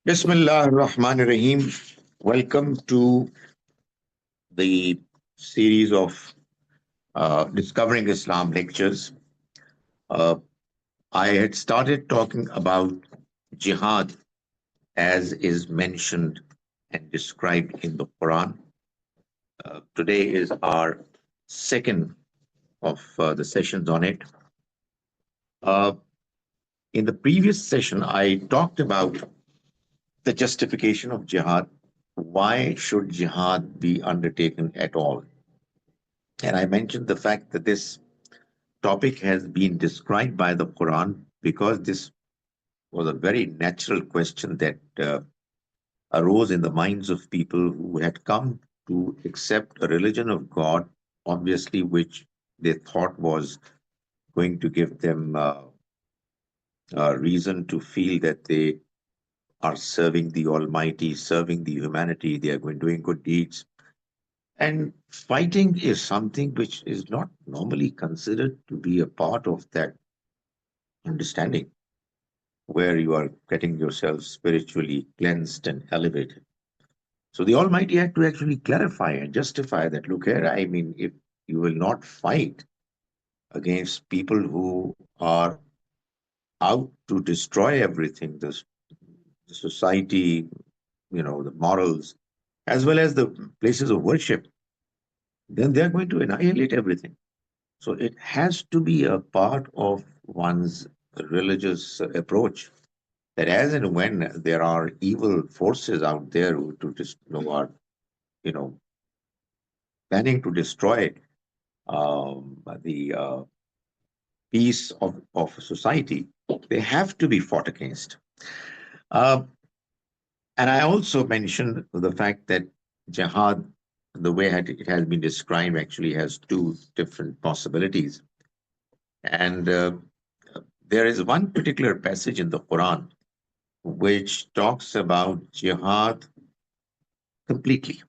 Bismillah ar-Rahman ar-Rahim. Welcome to the series of Discovering Islam lectures. Uh, I had started talking about jihad as is mentioned and described in the Quran. Today is our second of the sessions on it. Uh, in the previous session, I talked about the justification of jihad. Why should jihad be undertaken at all? And I mentioned the fact that this topic has been described by the Quran because this was a very natural question that arose in the minds of people who had come to accept a religion of God, obviously, which they thought was going to give them a reason to feel that they are serving the Almighty, serving the humanity, they are going doing good deeds. And fighting is something which is not normally considered to be a part of that understanding, where you are getting yourself spiritually cleansed and elevated. So the Almighty had to actually clarify and justify that look here, I mean, if you will not fight against people who are out to destroy everything, the society, the morals, as well as the places of worship, then they're going to annihilate everything. So it has to be a part of one's religious approach that as and when there are evil forces out there who are you know planning to destroy the peace of society, they have to be fought against. Uh, and I also mentioned the fact that jihad, the way it has been described, actually has two different possibilities. And there is one particular passage in the Quran which talks about jihad completely.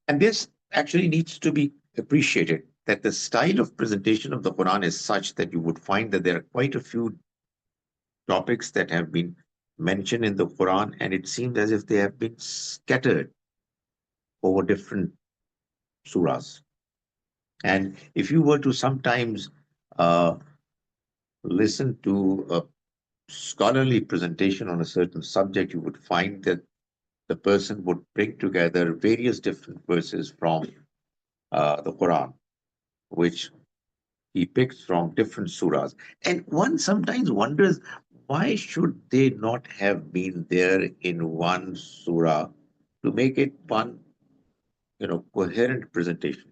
And this actually needs to be appreciated that the style of presentation of the Quran is such that you would find that there are quite a few topics that have been mentioned in the Quran, and it seems as if they have been scattered over different surahs. And if you were to sometimes uh, listen to a scholarly presentation on a certain subject, you would find that the person would bring together various different verses from the Quran, which he picks from different surahs. And one sometimes wonders why should they not have been there in one surah to make it one, coherent presentation?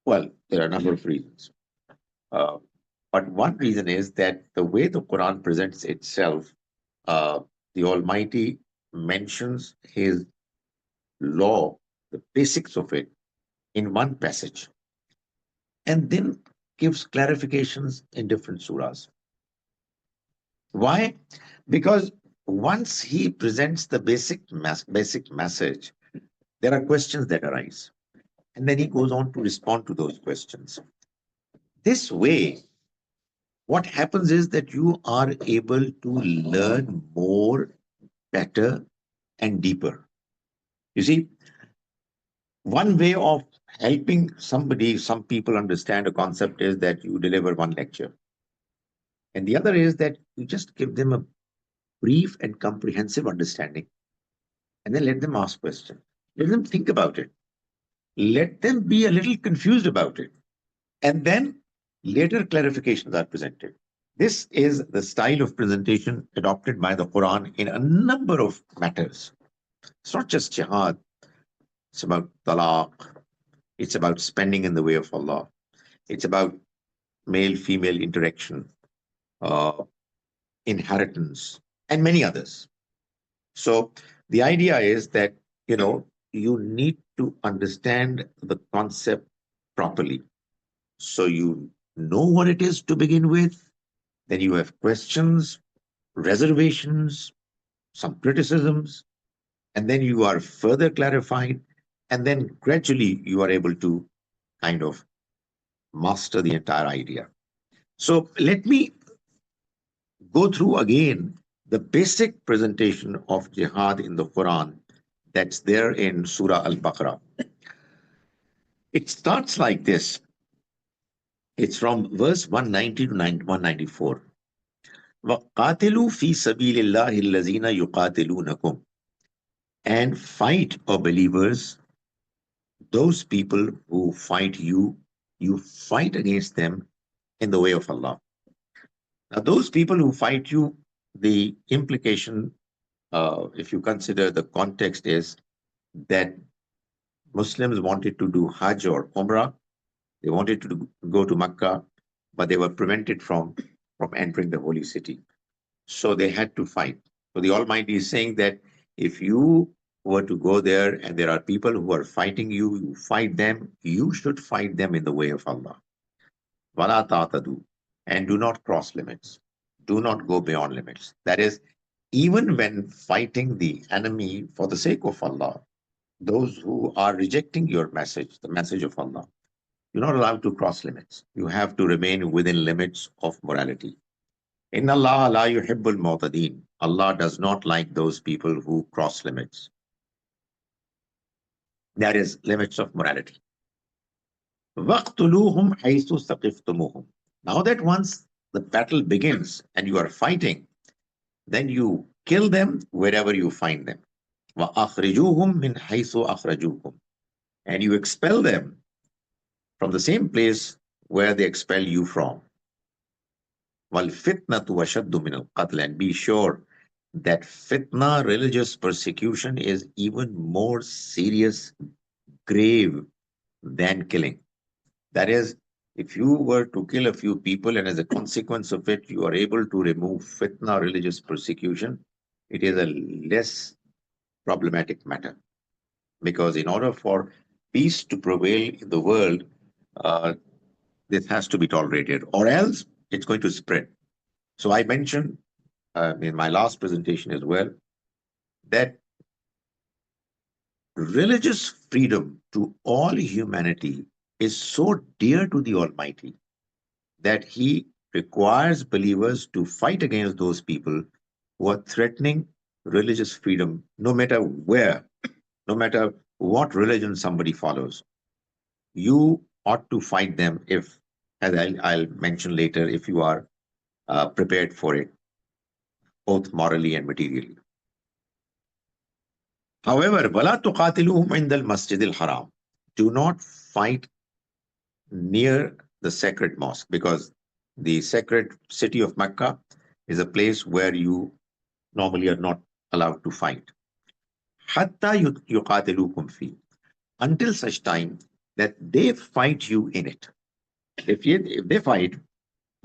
Well, there are a number of reasons. Uh, but one reason is that the way the Quran presents itself, uh, the Almighty mentions His law, the basics of it, in one passage, and then gives clarifications in different surahs. Why? Because once he presents the basic message, there are questions that arise, and then he goes on to respond to those questions. This way, what happens is that you are able to learn more, better, and deeper. You see, one way of helping some people understand a concept is that you deliver one lecture, and the other is that you just give them a brief and comprehensive understanding, and then let them ask questions. Let them think about it. Let them be a little confused about it. And then later clarifications are presented. This is the style of presentation adopted by the Quran in a number of matters. It's not just jihad, it's about talaq, it's about spending in the way of Allah, it's about male female interaction, uh, inheritance, and many others. So the idea is that, you need to understand the concept properly. So you know what it is to begin with, then you have questions, reservations, some criticisms, and then you are further clarified, and then gradually you are able to kind of master the entire idea. So let me go through again the basic presentation of jihad in the Quran that's there in Surah Al-Baqarah. It starts like this. It's from verse 190 to 194. وَقَاتِلُوا فِي سَبِيلِ اللَّهِ الَّذِينَ يُقَاتِلُونَكُمْ. And fight, O believers, those people who fight you, you fight against them in the way of Allah. Now, those people who fight you, the implication, if you consider the context, is that Muslims wanted to do Hajj or Umrah. They wanted to go to Mecca, but they were prevented from entering the holy city. So they had to fight. So the Almighty is saying that if you were to go there and there are people who are fighting you, you fight them, you should fight them in the way of Allah. Wala ta'tadu. And do not cross limits. Do not go beyond limits. That is, even when fighting the enemy for the sake of Allah, those who are rejecting your message, the message of Allah, you're not allowed to cross limits. You have to remain within limits of morality. Inna Allah la yuhibbul mu'tadin. Allah does not like those people who cross limits. That is limits of morality. وَاقْتُلُوهُمْ حَيْثُ ثَقِفْتُمُوهُمْ. Now that once the battle begins and you are fighting, then you kill them wherever you find them. وَأَخْرِجُوهُمْ مِنْ حَيْثُ أَخْرَجُوكُمْ. And you expel them from the same place where they expel you from. وَالْفِتْنَةُ وَشَدُّ مِنَ الْقَتْلِ. And be sure that fitna, religious persecution, is even more serious, grave than killing. That is, if you were to kill a few people and as a consequence of it, you are able to remove fitna, religious persecution, it is a less problematic matter. Because in order for peace to prevail in the world, uh, this has to be tolerated, or else it's going to spread. So I mentioned in my last presentation as well that religious freedom to all humanity is so dear to the Almighty that He requires believers to fight against those people who are threatening religious freedom, no matter where, no matter what religion somebody follows. You ought to fight them if, as I'll mention later, if you are prepared for it, both morally and materially. However, وَلَا تُقَاتِلُوهُمْ عِنْدَ الْمَسْجِدِ الْحَرَامِ. Do not fight near the sacred mosque, because the sacred city of Mecca is a place where you normally are not allowed to fight. حَتَّى يُقَاتِلُوكُمْ فِيهِ. Until such time that they fight you in it. If they fight,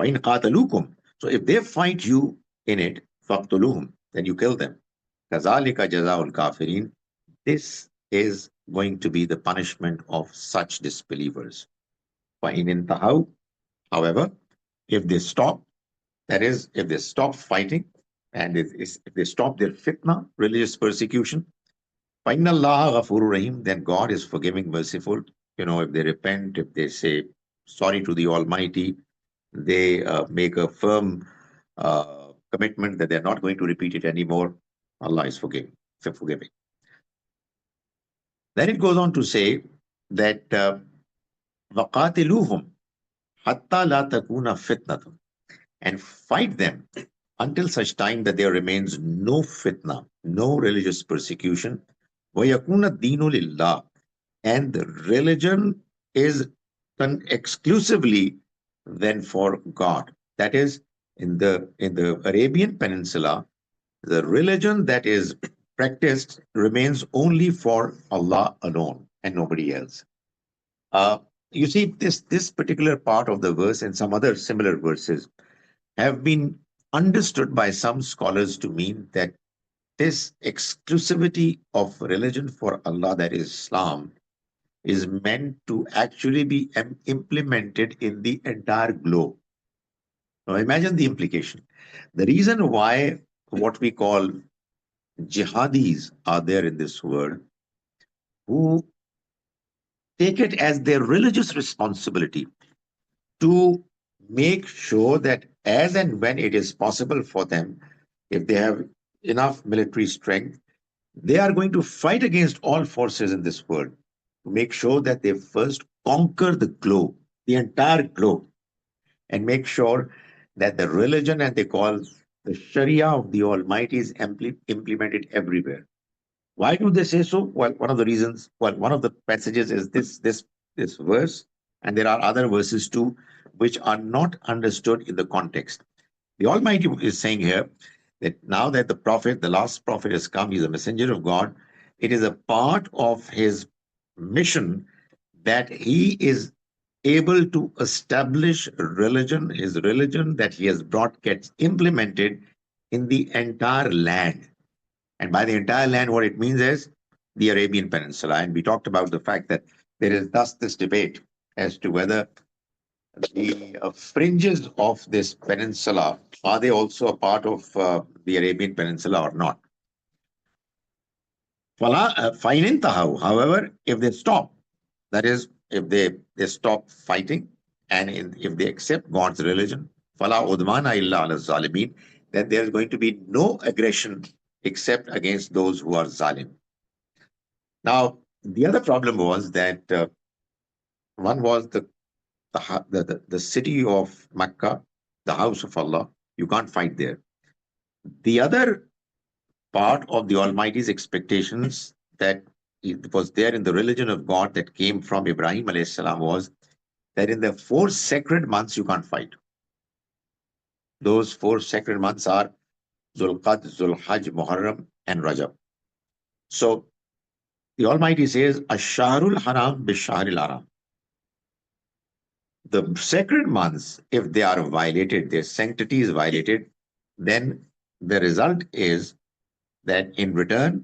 فَإِنْ قَاتَلُوكُمْ. So if they fight you in it, فَاقْتُلُوهُمْ. Then you kill them. كَذَلِكَ جَزَاءُ الْكَافِرِينَ. This is going to be the punishment of such disbelievers. فَإِنْ انْتَهَوْا. However, if they stop, that is, if they stop fighting and if they stop their fitna, religious persecution, فَإِنَّ اللَّهَ غَفُورٌ رَحِيمٌ. Then God is forgiving, merciful. If they repent, if they say sorry to the Almighty, they make a firm commitment that they're not going to repeat it anymore, Allah is forgiving. Then it goes on to say that وَقَاتِلُوهُمْ حَتَّى لَا تَكُونَ فِتْنَةٌ. And fight them until such time that there remains no fitna, no religious persecution. وَيَكُونَ الدِّينُ لِلَّهِ. And the religion is done exclusively then for God. That is, in the Arabian Peninsula, the religion that is practiced remains only for Allah alone and nobody else. You see, this particular part of the verse and some other similar verses have been understood by some scholars to mean that this exclusivity of religion for Allah, that is Islam, is meant to actually be implemented in the entire globe. Now imagine the implication. The reason why what we call jihadis are there in this world, who take it as their religious responsibility to make sure that as and when it is possible for them if they have enough military strength, they are going to fight against all forces in this world to make sure that they first conquer the globe, the entire globe, and make sure that the religion and they call the Sharia of the Almighty is implemented everywhere. Why do they say so? Well, one of the reasons, well, one of the passages is this verse, and there are other verses too, which are not understood in the context. The Almighty is saying here that now that the prophet, the last prophet has come, he's a messenger of God, it is a part of his mission that he is able to establish religion, his religion that he has brought gets implemented in the entire land. And by the entire land, what it means is the Arabian Peninsula. And we talked about the fact that there is thus this debate as to whether the fringes of this peninsula are they also a part of the Arabian Peninsula or not? Fine however, if they stop, that is, if they stop fighting and if they accept God's religion, fala udwana illa ala zalimin, then there is going to be no aggression except against those who are zalim. Now, the other problem was that one was the city of Mecca, the house of Allah. You can't fight there. The other part of the Almighty's expectations that it was there in the religion of God that came from Ibrahim alayhi salam was that in the 4 sacred months you can't fight. Those 4 sacred months are Zulqad, Zulhajj, Muharram, and Rajab. So the Almighty says, Asharul Haram Bisharil Haram. The sacred months, if they are violated, their sanctity is violated, then the result is that in return,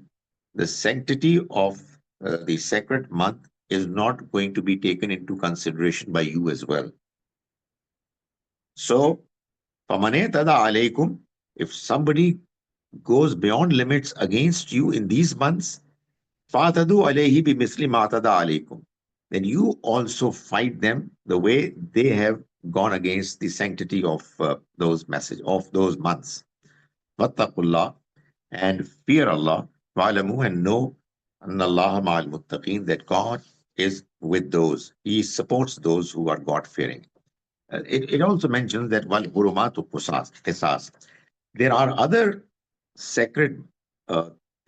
the sanctity of the sacred month is not going to be taken into consideration by you as well. So, famane tada alaykum, if somebody goes beyond limits against you in these months, fatadu alayhi bimisli ma tada alaykum, then you also fight them the way they have gone against the sanctity of those months. Wattaqullah, and fear Allah, wa'lamu, and know Allah ma'al muttaqeen, that God is with those. He supports those who are God-fearing. It also mentions that wal hurumatu qisas. There are other sacred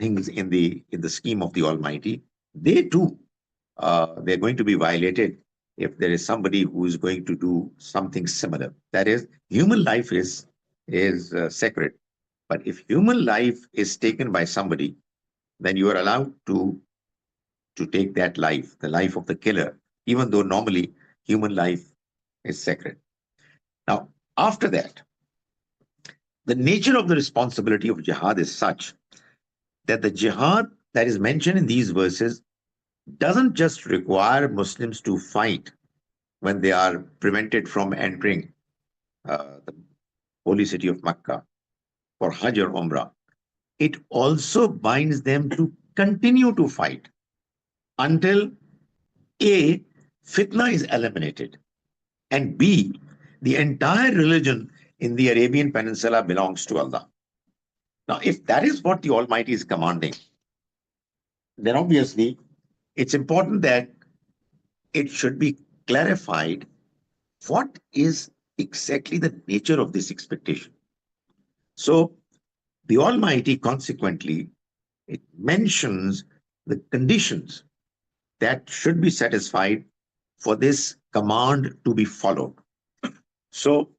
things in the scheme of the Almighty. They too, they're going to be violated if there is somebody who is going to do something similar. That is, human life is sacred. But if human life is taken by somebody, then you are allowed to take that life, the life of the killer, even though normally human life is sacred. Now, after that, the nature of the responsibility of jihad is such that the jihad that is mentioned in these verses doesn't just require Muslims to fight when they are prevented from entering the holy city of Mecca for Hajj or Umrah. It also binds them to continue to fight until A, fitna is eliminated, and B, the entire religion in the Arabian Peninsula belongs to Allah. Now, if that is what the Almighty is commanding, then obviously it's important that it should be clarified what is exactly the nature of this expectation. So the Almighty consequently, it mentions the conditions that should be satisfied for this command to be followed. So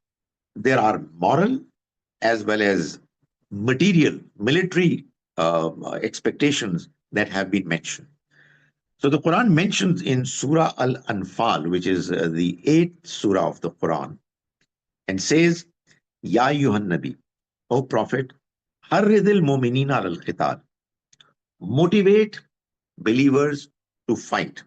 there are moral as well as material, military expectations that have been mentioned. So the Quran mentions in Surah Al-Anfal, which is the 8th surah of the Quran, and says, Ya Yuhan Nabi, O Prophet, Harridil Mu'minina al-Qital, motivate believers to fight.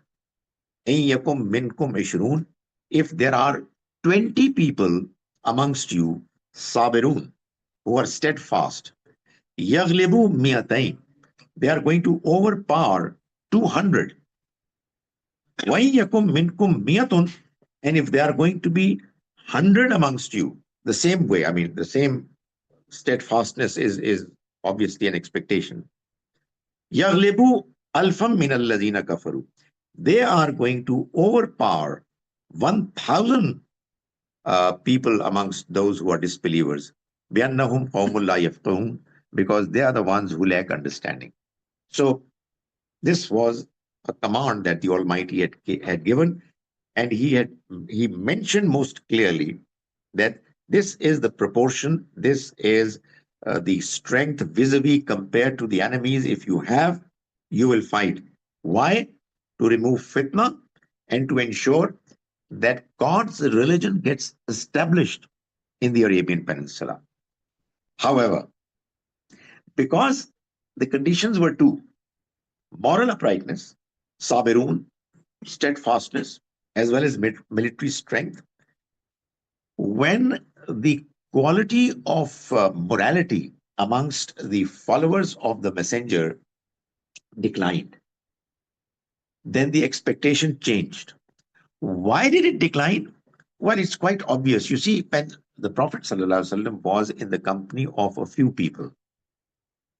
Yakum minkum ishrun, if there are 20 people amongst you, sabirun, who are steadfast, yaglibu mi'atain, they are going to overpower 200. Yakum minkum mi'atun, and if they are going to be 100 amongst you, the same way, I mean, the same steadfastness is obviously an expectation. يَغْلِبُ أَلْفًا مِنَ الَّذِينَ كَفَرُوا. They are going to overpower 1,000 people amongst those who are disbelievers. بِأَنَّهُمْ قَوْمٌ لَا يَفْقَهُونَ, because they are the ones who lack understanding. So this was a command that the Almighty had given, and he mentioned most clearly that this is the proportion, this is the strength vis-a-vis compared to the enemies. If you have, you will fight. Why? To remove fitna and to ensure that God's religion gets established in the Arabian Peninsula. However, because the conditions were two: moral uprightness, sabirun, steadfastness, as well as military strength, when the quality of morality amongst the followers of the messenger declined, then the expectation changed. Why did it decline? Well, it's quite obvious. You see, when the Prophet ﷺ was in the company of a few people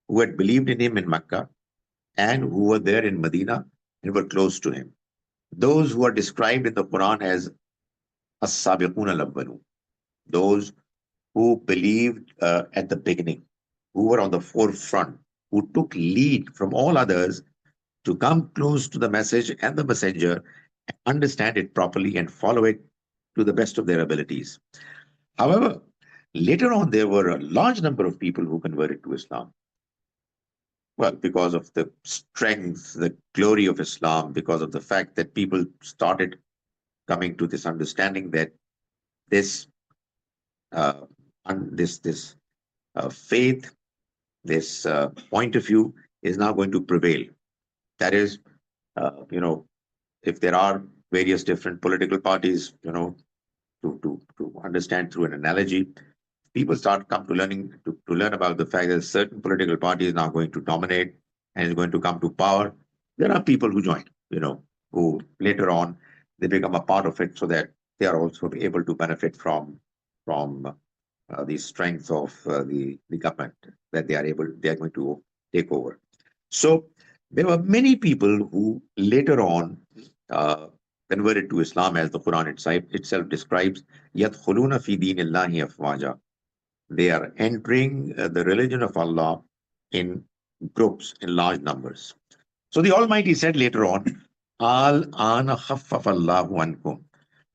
who had believed in him in Mecca and who were there in Medina and were close to him, those who are described in the Quran as as-sabiqun al-awwalun, those who believed at the beginning, who were on the forefront, who took lead from all others to come close to the message and the messenger, understand it properly, and follow it to the best of their abilities. However, later on, there were a large number of people who converted to Islam. Well, because of the strength, the glory of Islam, because of the fact that people started coming to this understanding that this uh, this faith, this point of view is now going to prevail. That is, if there are various different political parties, to understand through an analogy, people start come to learning to learn about the fact that a certain political party is now going to dominate and is going to come to power. There are people who join, who later on they become a part of it, so that they are also able to benefit from the strength of the government that they are going to take over. So there were many people who later on uh, converted to Islam, as the Quran itself describes. يَدْخُلُونَ فِي دِينِ اللَّهِ أَفْوَاجًا. They are entering the religion of Allah in groups, in large numbers. So the Almighty said later on, Al-ana khaffaf Allahu ankum.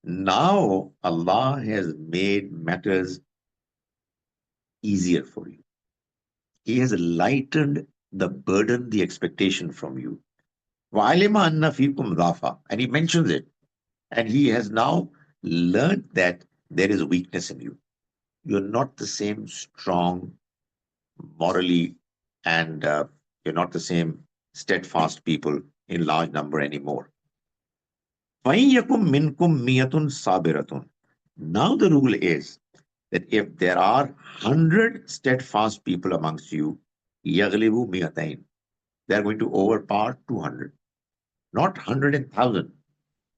Now Allah has made matters easier for you. He has lightened the burden, the expectation from you. وَعَلِمَ أَنَّ فِيكُمْ ضَعْفًا. And he mentions it. And he has now learned that there is weakness in you. You're not the same strong morally, and you're not the same steadfast people in large number anymore. فَإِن يَكُن مِّنكُم مِّيَةٌ صَابِرَةٌ. Now the rule is that if there are 100 steadfast people amongst you, يَغْلِبُ مِئَتَيْن. They're going to overpower 200. Not 100 and 1,000.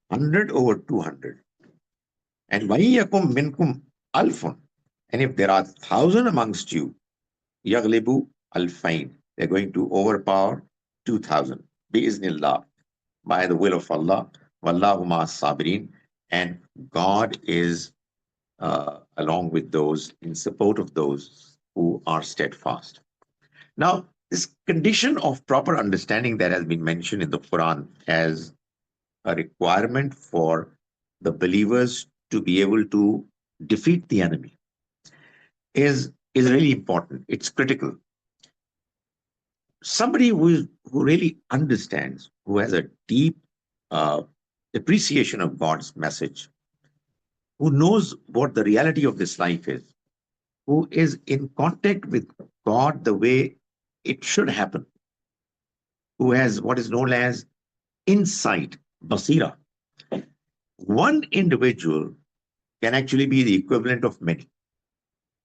100 over 200. And وَإِن يَكُن مِّنكُم أَلْفٌ. And if there are 1,000 amongst you, يَغْلِبُ أَلْفَيْن. They're going to overpower 2,000. بِإِذْنِ by the will of Allah. وَاللَّهُ مَعَ الصَّابِرِينَ. And God is along with those, in support of those who are steadfast. Now, this condition of proper understanding that has been mentioned in the Quran as a requirement for the believers to be able to defeat the enemy is really important. It's critical. Somebody who really understands, who has a deep uh, appreciation of God's message, who knows what the reality of this life is, who is in contact with God the way it should happen, who has what is known as insight, basira. One individual can actually be the equivalent of many,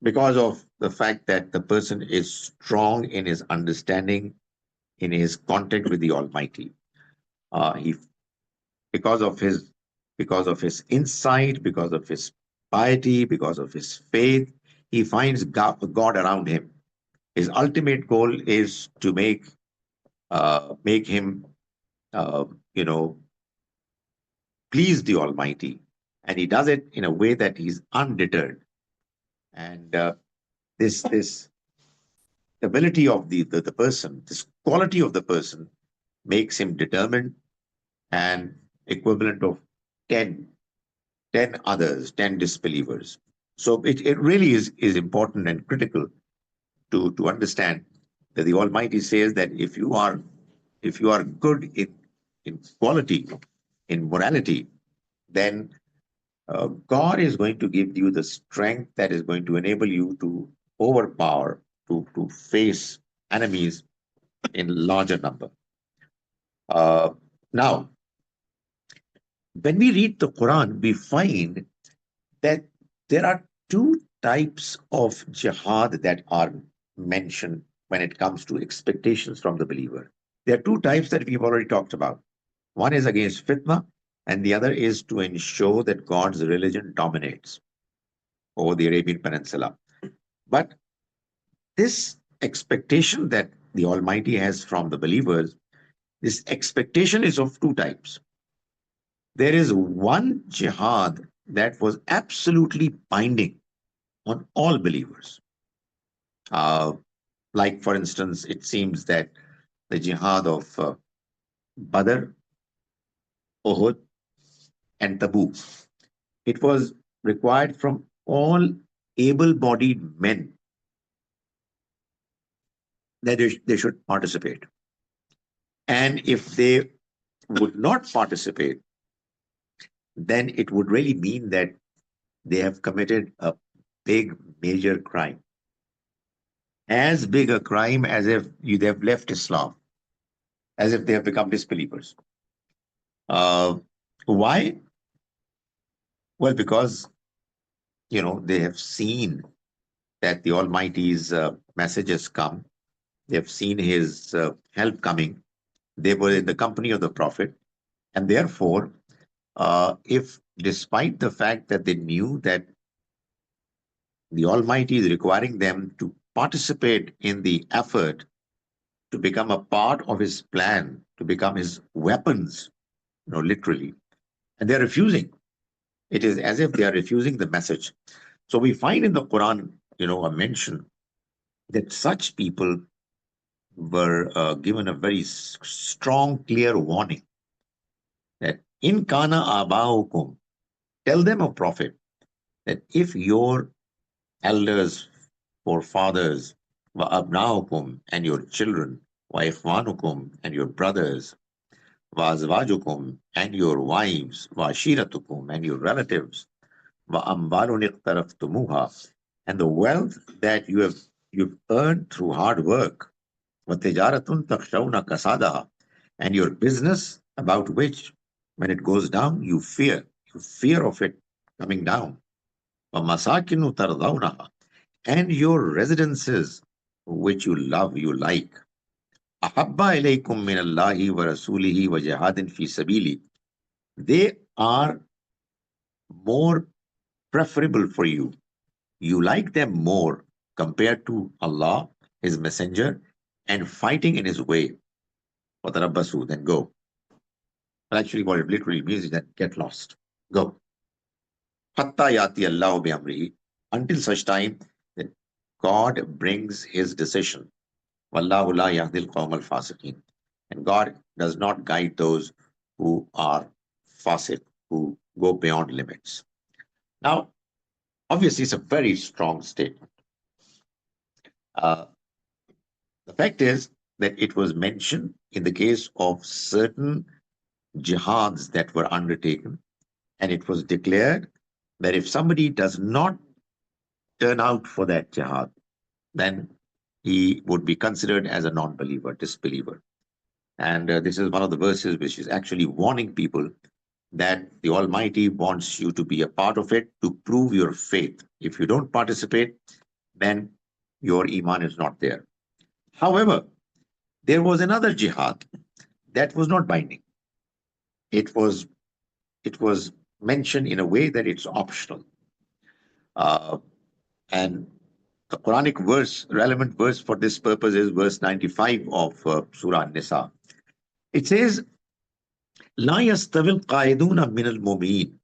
because of the fact that the person is strong in his understanding, in his contact with the Almighty. He because of his insight, because of his piety, because of his faith, he finds God around him. His ultimate goal is to make him, uh, you know, please the Almighty, and he does it in a way that he's undeterred. And this ability of the person, this quality of the person, makes him determined and equivalent of 10 10 others, 10 disbelievers. So it really is important and critical to understand that the Almighty says that if you are good in quality, in morality, then God is going to give you the strength that is going to enable you to overpower, to face enemies in larger number. Uh, Now, when we read the Quran, we find that there are two types of jihad that are mentioned when it comes to expectations from the believer. There are two types that we've already talked about. One is against fitna, and the other is to ensure that God's religion dominates over the Arabian Peninsula. But this expectation that the Almighty has from the believers, this expectation is of two types. There is one jihad that was absolutely binding on all believers. Uh, like, for instance, it seems that the jihad of Badr, Uhud, and Tabuk, it was required from all able bodied men that they should participate. And if they would not participate, then it would really mean that they have committed a big, major crime. As big a crime as if they have left Islam, as if they have become disbelievers. Uh, why? Well, because they have seen that the Almighty's message has come. They have seen His help coming. They were in the company of the Prophet, and therefore, if despite the fact that they knew that the Almighty is requiring them to participate in the effort to become a part of His plan, to become His weapons, literally, and they're refusing. It is as if they are refusing the message. So we find in the Quran, a mention that such people were given a very strong, clear warning that in kana abaukum, tell them, a prophet, that if your elders, forefathers, wa abnaukum, and your children, wa ikhwanukum, and your brothers, wa azwajukum, and your wives, wa ashiratukum, and your relatives, wa amwalun iqtaraftumuha, and the wealth that you've earned through hard work, وَتِجَارَةٌ تَخْشَوْنَ كَسَادَهَا, and your business about which, when it goes down, you fear of it coming down. وَمَسَاكِنُ تَرْضَوْنَهَا, and your residences which you love, you like. أَحَبَّ إِلَيْكُم مِّنَ اللَّهِ وَرَسُولِهِ وَجِهَادٍ فِي سَبِيلِهِ, they are more preferable for you. You like them more compared to Allah, His Messenger, and fighting in His way. وَتَرَبَّصُوا, then go. But actually, what it literally means is that get lost. Go. حَتَّى يَأْتِيَ اللَّهُ بِأَمْرِهِ, until such time that God brings His decision. وَاللَّهُ لَا يَهْدِي الْقَوْمَ الْفَاسِقِينَ, and God does not guide those who are fasiq, who go beyond limits. Now, obviously, it's a very strong statement. Uh, the fact is that it was mentioned in the case of certain jihads that were undertaken, and it was declared that if somebody does not turn out for that jihad, then he would be considered as a non-believer, disbeliever. And this is one of the verses which is actually warning people that the Almighty wants you to be a part of it to prove your faith. If you don't participate, then your iman is not there. However, there was another jihad that was not binding. It was it was mentioned in a way that it's optional. Uh, and The Quranic verse, relevant verse for this purpose is verse 95 of Surah An-Nisa. It says, لا يستوي القاعدون من المؤمنين.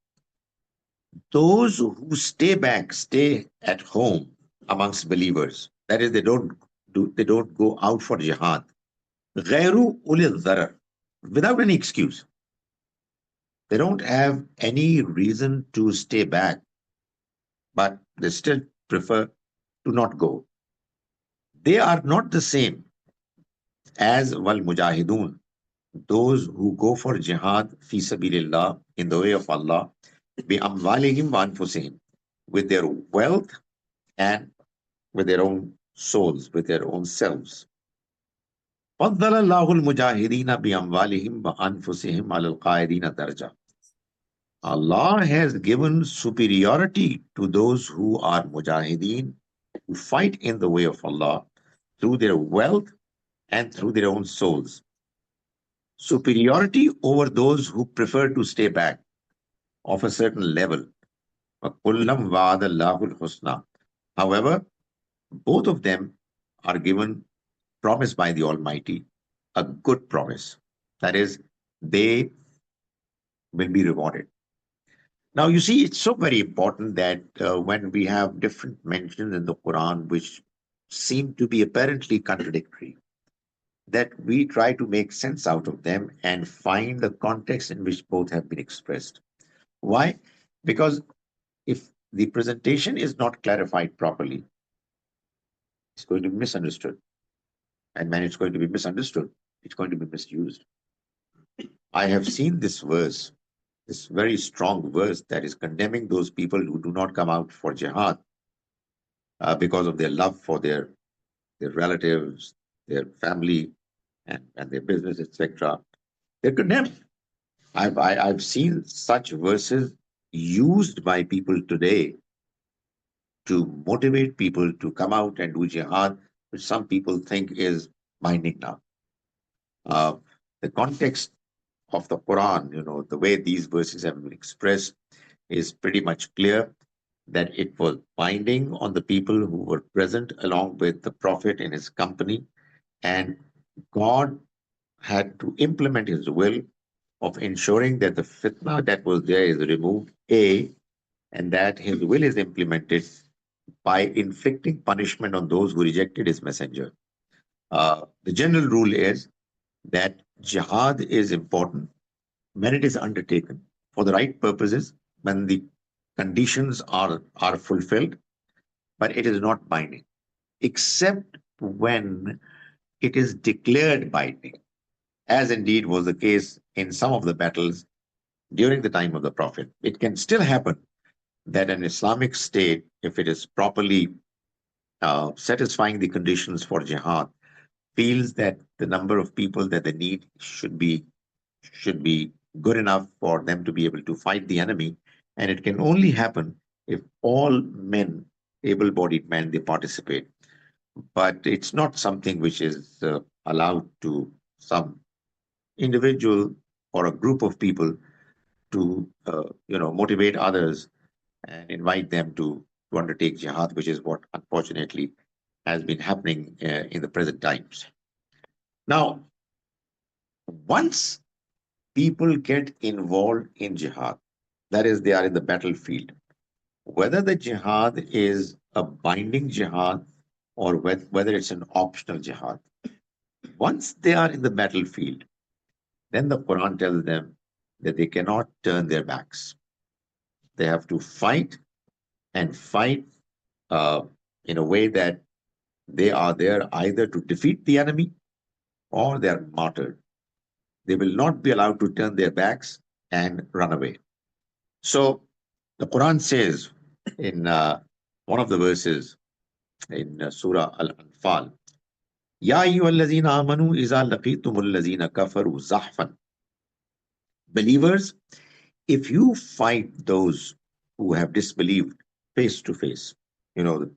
Those who stay back, stay at home amongst believers. That is, they don't go out for jihad. غير أولي الضرر, without any excuse. They don't have any reason to stay back, but they still prefer to not go. They are not the same as wal mujahidun, those who go for jihad fi sabilillah, in the way of Allah, bi amwalihim wa anfusihim, with their wealth and with their own souls, with their own selves. فضل الله المجاهدين بأموالهم وأنفسهم على القائدين درجة. Allah has given superiority to those who are mujahideen, who fight in the way of Allah through their wealth and through their own souls. Superiority over those who prefer to stay back of a certain level. وَكُلًّا وَعَدَ اللَّهُ الْحُسْنَى. However, both of them are given promise by the Almighty, a good promise. That is, they will be rewarded. Now, you see, it's so very important that when we have different mentions in the Quran which seem to be apparently contradictory, that we try to make sense out of them and find the context in which both have been expressed. Why? Because if the presentation is not clarified properly, it's going to be misunderstood. And when it's going to be misunderstood, it's going to be misused. I have seen this verse, this very strong verse that is condemning those people who do not come out for jihad because of their love for their relatives, their family, and their business, etc. They're condemned. I've seen such verses used by people today to motivate people to come out and do jihad, which some people think is binding now. Uh, the context of the Quran, the way these verses have been expressed is pretty much clear that it was binding on the people who were present along with the Prophet in his company, and God had to implement his will of ensuring that the fitna that was there is removed, A, and that his will is implemented by inflicting punishment on those who rejected his messenger. The general rule is that jihad is important when it is undertaken for the right purposes, when the conditions are fulfilled, but it is not binding, except when it is declared binding, as indeed was the case in some of the battles during the time of the Prophet. It can still happen that an Islamic state, if it is properly satisfying the conditions for jihad, feels that the number of people that they need should be good enough for them to be able to fight the enemy, and it can only happen if all men, able-bodied men, they participate. But it's not something which is allowed to some individual or a group of people to motivate others and invite them to undertake jihad, which is what unfortunately has been happening in the present times. Now, once people get involved in jihad, that is, they are in the battlefield, whether the jihad is a binding jihad or whether it's an optional jihad, once they are in the battlefield, then the Quran tells them that they cannot turn their backs. They have to fight and fight uh, in a way that they are there either to defeat the enemy or they are martyred. They will not be allowed to turn their backs and run away. So the Quran says in one of the verses in Surah Al-Anfal, Ya ayyuhallazina amanu iza laqitumul lazina kafaru zahfan. Believers, if you fight those who have disbelieved face to face, the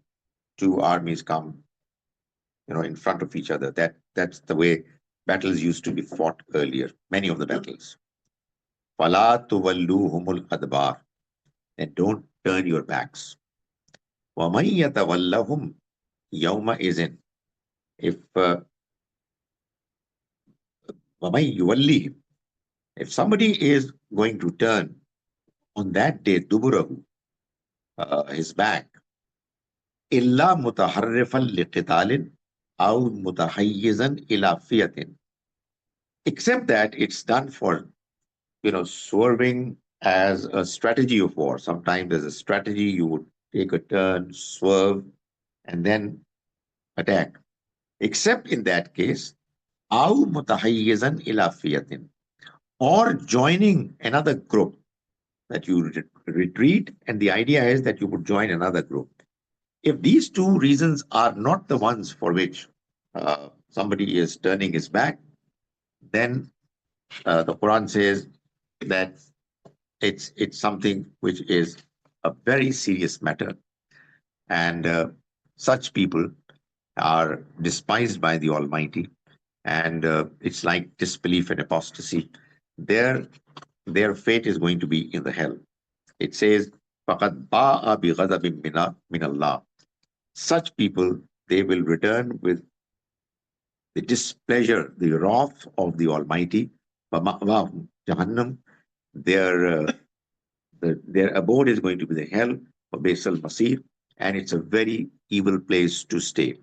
two armies come, in front of each other. That's the way battles used to be fought earlier, many of the battles. Fala tuwalluhumul adbar, and don't turn your backs. وَمَن يَتَوَلَّهُمْ Yawma is in. If وَمَن يُوَلِّهِمْ, if somebody is going to turn on that day duburahu, his back, إِلَّا مُتَحَرِّفًا لِقِتَالٍ أَوْ مُتَحَيِّزًا إِلَى فِيَةٍ, except that it's done for, swerving as a strategy of war. Sometimes as a strategy, you would take a turn, swerve, and then attack. Except in that case, أَوْ مُتَحَيِّزًا إِلَى فِيَةٍ, or joining another group, that you retreat, and the idea is that you would join another group. If these two reasons are not the ones for which somebody is turning his back, then the Quran says that it's something which is a very serious matter, and such people are despised by the Almighty, and it's like disbelief and apostasy. Their their fate is going to be in the hell. It says, فَقَدْ بَاءَ بِغَضَبٍ مِّنَ اللَّهِ. Such people, they will return with the displeasure, the wrath of the Almighty. وَمَأْوَاهُمْ Jahannam. Their, their abode is going to be the hell, وَبِئْسَ الْمَصِيرُ, and it's a very evil place to stay.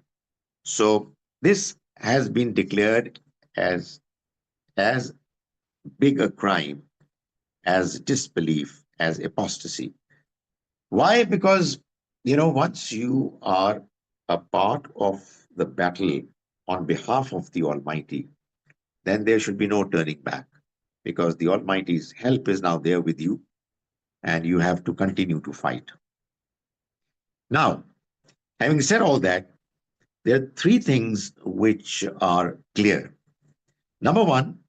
So this has been declared as as big a crime as disbelief, as apostasy. Why? Because, once you are a part of the battle on behalf of the Almighty, then there should be no turning back, because the Almighty's help is now there with you, and you have to continue to fight. Now, having said all that, there are three things which are clear. Number one,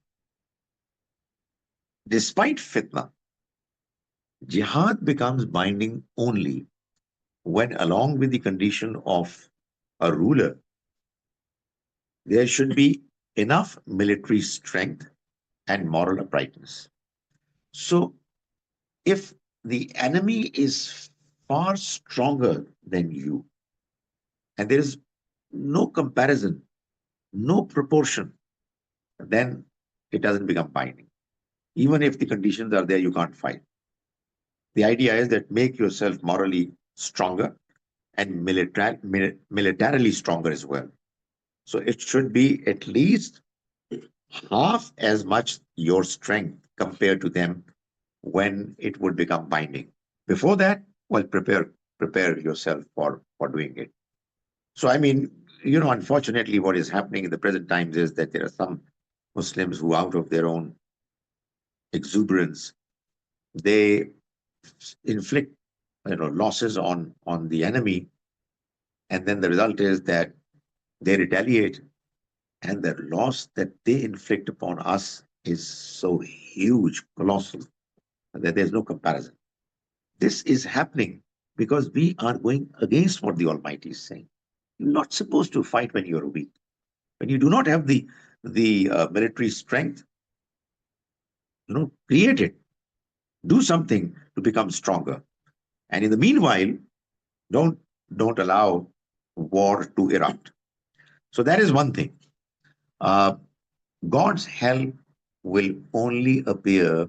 despite fitna, jihad becomes binding only when, along with the condition of a ruler, there should be enough military strength and moral uprightness. So, if the enemy is far stronger than you, and there is no comparison, no proportion, then it doesn't become binding. Even if the conditions are there, you can't fight. The idea is that make yourself morally stronger and militarily stronger as well. So it should be at least half as much your strength compared to them when it would become binding. Before that, well, prepare yourself for doing it. So I mean, unfortunately, what is happening in the present times is that there are some Muslims who, out of their own exuberance, they inflict losses on the enemy, and then the result is that they retaliate, and the loss that they inflict upon us is so huge, colossal, that there's no comparison. This is happening because we are going against what the Almighty is saying. You're not supposed to fight when you're weak. When you do not have the military strength, create it. Do something to become stronger. And in the meanwhile, don't don't allow war to erupt. So that is one thing. Uh, God's help will only appear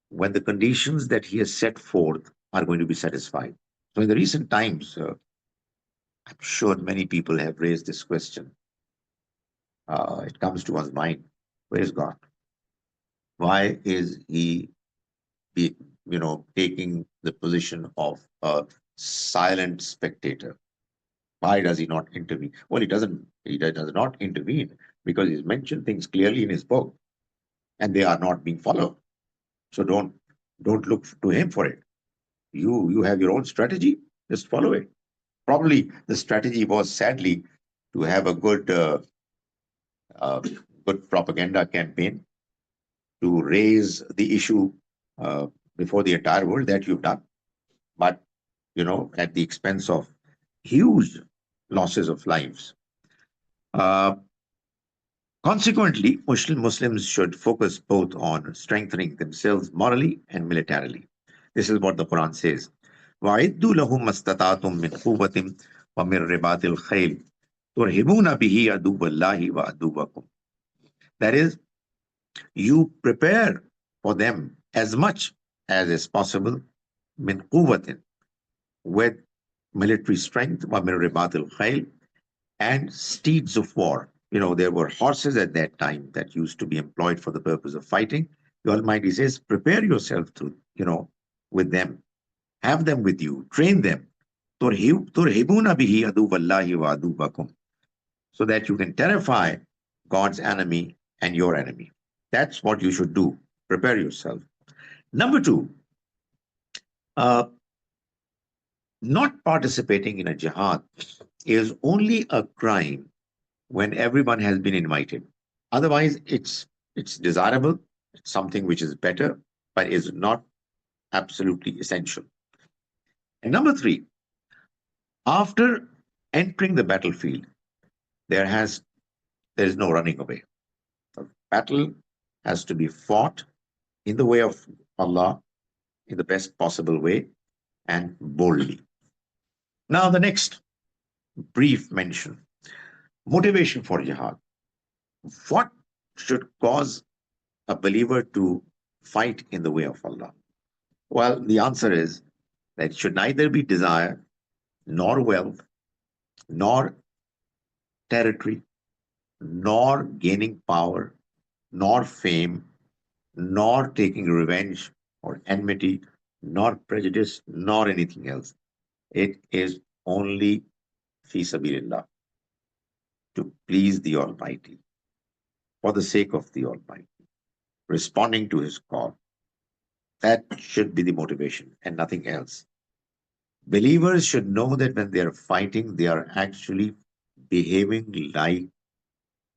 when the conditions that He has set forth are going to be satisfied. So in the recent times, I'm sure many people have raised this question. It comes to one's mind: where is God? Why is He, be, taking the position of a silent spectator? Why does He not intervene? Well, He doesn't. He does not intervene because He's mentioned things clearly in His book, and they are not being followed. So don't look to Him for it. You have your own strategy. Just follow it. Probably the strategy was, sadly, to have a uh, good propaganda campaign to raise the issue uh, before the entire world, that you've done, but at the expense of huge losses of lives. Uh, Consequently, Muslims should focus both on strengthening themselves morally and militarily. This is what the Quran says. وَعِدُّوا لَهُمْ مَا اسْتَطَعْتُم مِّن قُوَّةٍ وَمِن رِبَاطِ الْخَيْلِ تُرْهِبُونَ بِهِ عَدُوَّ اللَّهِ وَعَدُوَّكُمْ. That is, you prepare for them as much as is possible, min quwwatin, with military strength, وَمِن رِبَاطِ الْخَيْلِ, and steeds of war. There were horses at that time that used to be employed for the purpose of fighting. The Almighty says, prepare yourself with them, have them with you, train them. تُرْهِبُونَ بِهِ عَدُوَّ اللَّهِ وَعَدُوَّكُمْ, so that you can terrify God's enemy and your enemy. That's what you should do. Prepare yourself. Number two, uh, not participating in a jihad is only a crime when everyone has been invited. Otherwise, it's desirable, it's something which is better, but is not absolutely essential. And number three, after entering the battlefield, there has there is no running away. The battle has to be fought in the way of Allah, in the best possible way, and boldly. Now, the next brief mention, motivation for jihad. What should cause a believer to fight in the way of Allah? Well, the answer is that it should neither be desire, nor wealth, nor territory, nor gaining power, nor fame, nor taking revenge or enmity, nor prejudice, nor anything else. It is only fi sabilillah, to please the Almighty, for the sake of the Almighty, responding to His call. That should be the motivation and nothing else. Believers should know that when they are fighting, they are actually behaving like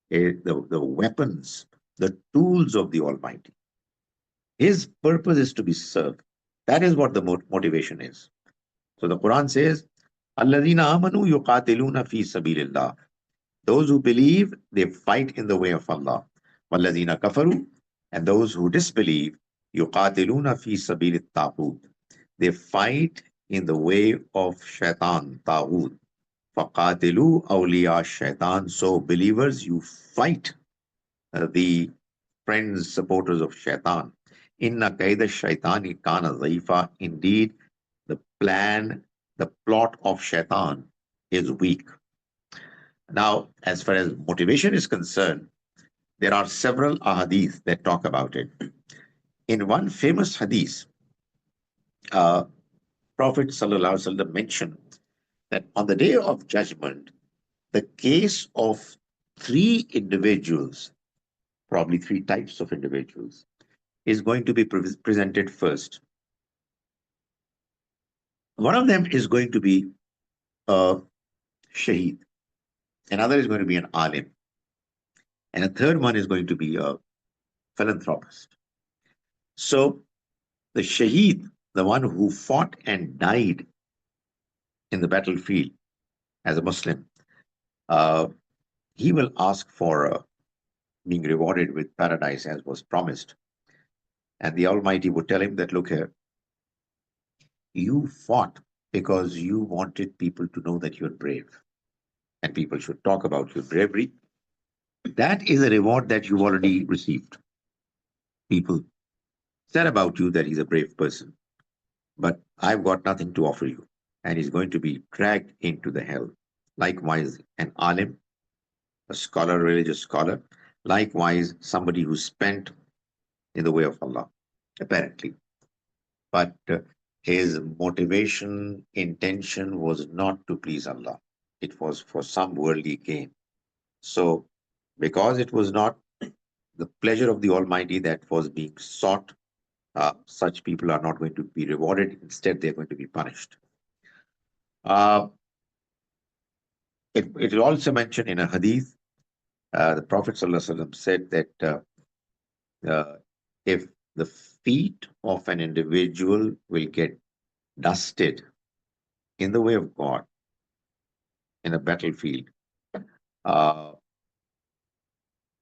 the weapons, the tools of the Almighty. His purpose is to be served. That is what the motivation is. So the Quran says, "Alladhina amanu yuqatiluna fi sabilillah." Those who believe, they fight in the way of Allah. وَالَّذِينَ كَفَرُوا, and those who disbelieve, يُقَاتِلُونَ فِي سَبِيلِ الطَّاغُوتِ, they fight in the way of shaitan, taghut. فَقَاتِلُوا أَوْلِيَاءَ shaitan. So believers, you fight the friends, supporters of shaitan. Inna kaida shaitani kana dhaifa. Indeed, the plan, the plot of shaitan is weak. Now, as far as motivation is concerned, there are several ahadith that talk about it. In one famous hadith, uh, Prophet ﷺ mentioned that on the day of judgment, the case of three individuals, probably three types of individuals, is going to be presented first. One of them is going to be a shaheed, another is going to be an alim, and a third one is going to be a philanthropist. So the shaheed, the one who fought and died in the battlefield as a Muslim, uh, he will ask for being rewarded with paradise as was promised. And the Almighty would tell him that, look here, you fought because you wanted people to know that you're brave, and people should talk about your bravery. That is a reward that you've already received. People said about you that he's a brave person, but I've got nothing to offer you. And he's going to be dragged into the hell. Likewise, an alim, a scholar, religious scholar, likewise, somebody who spent in the way of Allah, apparently. But his motivation, intention was not to please Allah. It was for some worldly gain. So, because it was not the pleasure of the Almighty that was being sought, such people are not going to be rewarded. Instead, they're going to be punished. Uh, it is also mentioned in a hadith. The Prophet ﷺ said that if the feet of an individual will get dusted in the way of God in a battlefield, uh,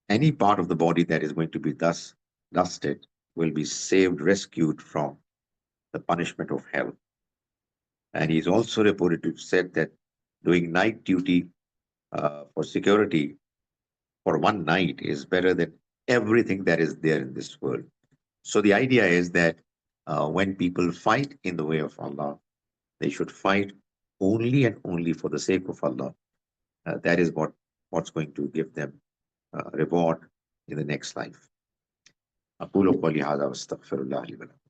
any part of the body that is going to be thus dusted will be saved, rescued from the punishment of hell. And he's also reported to have said that Doing night duty for security for one night is better than everything that is there in this world. So the idea is that when people fight in the way of Allah, they should fight only and only for the sake of Allah. That is what's going to give them reward in the next life. أقول قولي هذا وأستغفر الله لي ولكم.